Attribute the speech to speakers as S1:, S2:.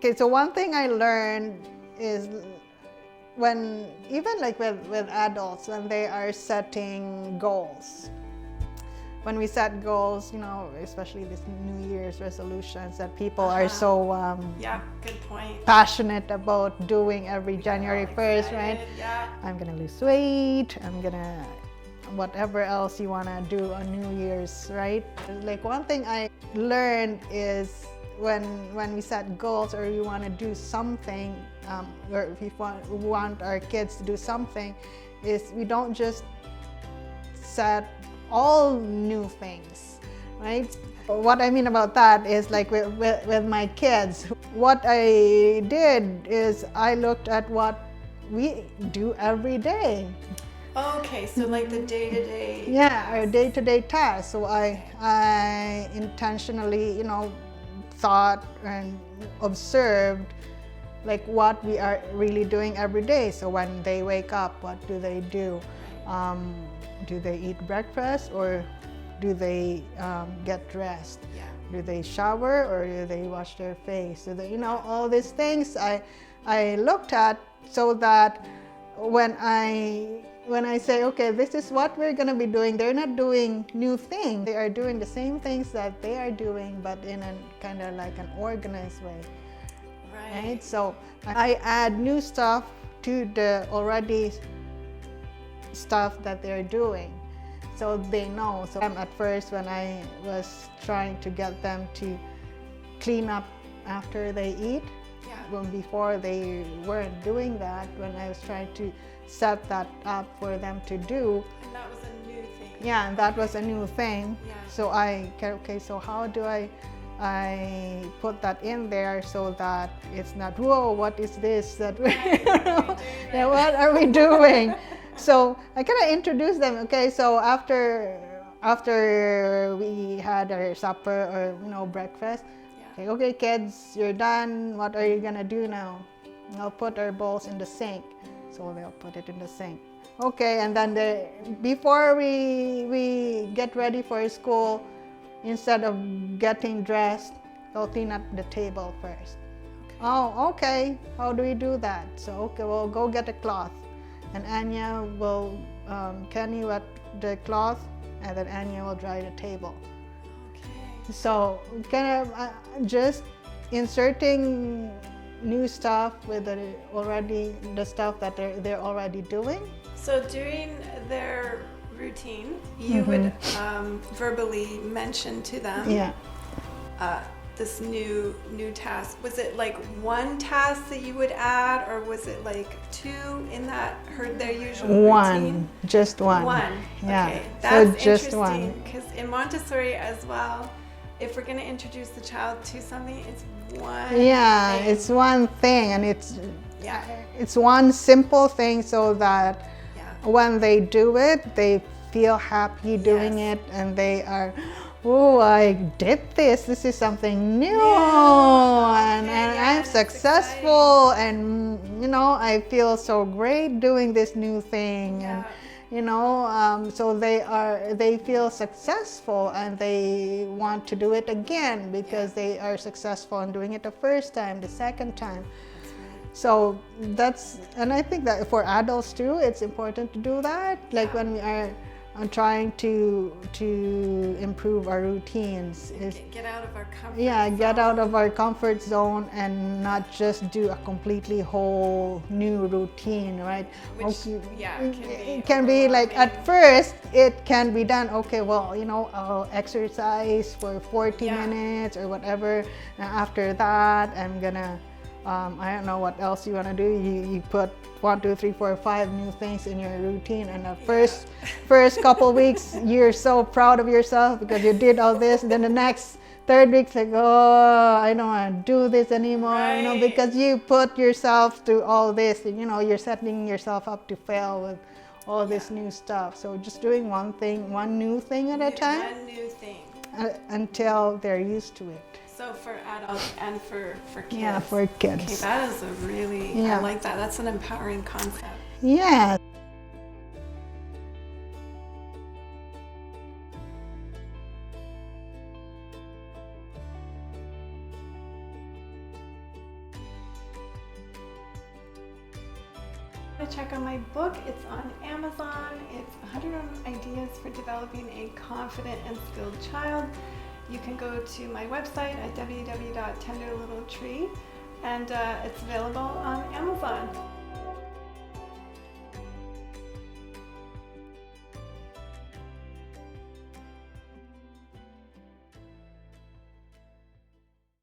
S1: Okay, so one thing I learned is when, even like with adults, when they are setting goals, when we set goals, especially these New Year's resolutions that people are so
S2: Yeah, good point.
S1: passionate about doing every January 1st, right?
S2: Yeah.
S1: I'm gonna lose weight, I'm gonna whatever else you wanna do on New Year's, right? Like one thing I learned is when we set goals or we want to do something, or if we want our kids to do something, is we don't just set all new things, right? What I mean about that is like with my kids, what I did is I looked at what we do every day.
S2: Okay, so like the day-to-day
S1: Yeah, our day-to-day tasks. So I intentionally, thought and observed like what we are really doing every day. So when they wake up, what do they do? Do they eat breakfast or do they get dressed?
S2: Yeah.
S1: Do they shower or do they wash their face? Do they, all these things I looked at, so that when I say, okay, this is what we're going to be doing, they're not doing new things. They are doing the same things that they are doing, but in a kind of like an organized way. Right? So I add new stuff to the already stuff that they're doing, so they know. So at first, when I was trying to get them to clean up after they eat, when before they weren't doing that, when I was trying to set that up for them to do.
S2: And that was a new thing.
S1: Yeah, and that was a new thing.
S2: Yeah.
S1: So so how do I put that in there so that it's not, whoa, what is this that yeah, what are we doing? So I kind of introduced them. Okay, so after we had our supper or breakfast, okay, kids, you're done. What are you gonna do now? I'll put our bowls in the sink. So they'll put it in the sink. Okay, and then before we get ready for school, instead of getting dressed, they'll clean up the table first. Okay. Oh, okay. How do we do that? So okay, well, go get a cloth, and Anya will Kenny wet the cloth, and then Anya will dry the table. So kind of just inserting new stuff with the stuff that they're already doing.
S2: So during their routine, you would verbally mention to them this new task. Was it like one task that you would add, or was it like two in their usual routine?
S1: Just one.
S2: One.
S1: Yeah.
S2: Okay, that's
S1: so just
S2: interesting,
S1: one.
S2: because in Montessori as well, if we're going to introduce the child to something, it's one thing.
S1: It's one thing, and it's one simple thing, so that when they do it, they feel happy doing it, and they are, oh, I did this. This is something new, and I'm successful, and I feel so great doing this new thing, and so they feel successful, and they want to do it again because they are successful in doing it the first time, the second time. So and I think that for adults too, it's important to do that. Like when we are trying to improve our routines, is
S2: get out of our comfort
S1: zone. Get out of our comfort zone and not just do a completely whole new routine, right?
S2: Which
S1: it can be like, at first it can be done, okay, well, I'll exercise for 40 minutes or whatever, and after that I'm gonna I don't know what else you want to do. You put 1, 2, 3, 4, 5 new things in your routine, and the first couple weeks you're so proud of yourself because you did all this. And then the next third week's like, oh, I don't want to do this anymore, because you put yourself through all this, and you're setting yourself up to fail with all this new stuff. So just doing one new thing at a time.
S2: One new thing.
S1: Until they're used to it.
S2: So for adults and for kids.
S1: Yeah, for kids.
S2: Okay, that is a really, I like that. That's an empowering concept.
S1: Yeah.
S2: check out my book. It's on Amazon. It's 101 Ideas for Developing a Confident and Skilled Child. You can go to my website at www.tenderlittletree, and it's available on Amazon.